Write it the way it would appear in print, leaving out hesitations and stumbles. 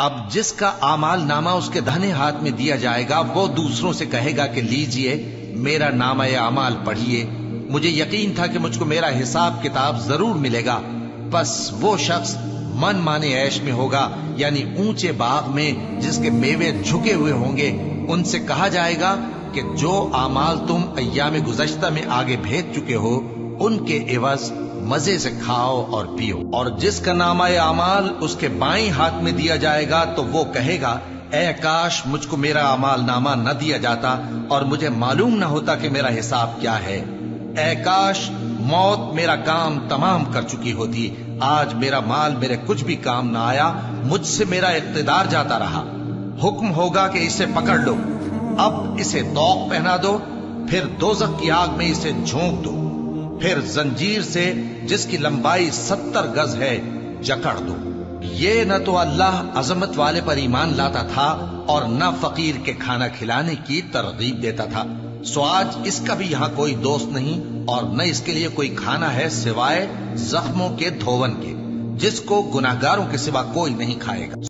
اب جس کا اعمال نامہ اس کے داہنے ہاتھ میں دیا جائے گا وہ دوسروں سے کہے گا کہ لیجئے میرا نامہ اعمال پڑھیے، مجھے یقین تھا کہ مجھ کو میرا حساب کتاب ضرور ملے گا۔ بس وہ شخص من مانے عیش میں ہوگا، یعنی اونچے باغ میں جس کے میوے جھکے ہوئے ہوں گے۔ ان سے کہا جائے گا کہ جو اعمال تم ایام گزشتہ میں آگے بھیج چکے ہو ان کے عوض مزے سے کھاؤ اور پیو۔ اور جس کا نامہ اعمال اس کے بائیں ہاتھ میں دیا جائے گا تو وہ کہے گا اے کاش مجھ کو میرا اعمال نامہ نہ دیا جاتا اور مجھے معلوم نہ ہوتا کہ میرا حساب کیا ہے۔ اے کاش موت میرا کام تمام کر چکی ہوتی، آج میرا مال میرے کچھ بھی کام نہ آیا، مجھ سے میرا اقتدار جاتا رہا۔ حکم ہوگا کہ اسے پکڑ لو، اب اسے طوق پہنا دو، پھر دوزخ کی آگ میں اسے جھونک دو، پھر زنجیر سے جس کی لمبائی 70 گز ہے جکڑ دو۔ یہ نہ تو اللہ عظمت والے پر ایمان لاتا تھا اور نہ فقیر کے کھانا کھلانے کی ترغیب دیتا تھا، سو آج اس کا بھی یہاں کوئی دوست نہیں اور نہ اس کے لیے کوئی کھانا ہے سوائے زخموں کے دھون کے، جس کو گناہگاروں کے سوا کوئی نہیں کھائے گا۔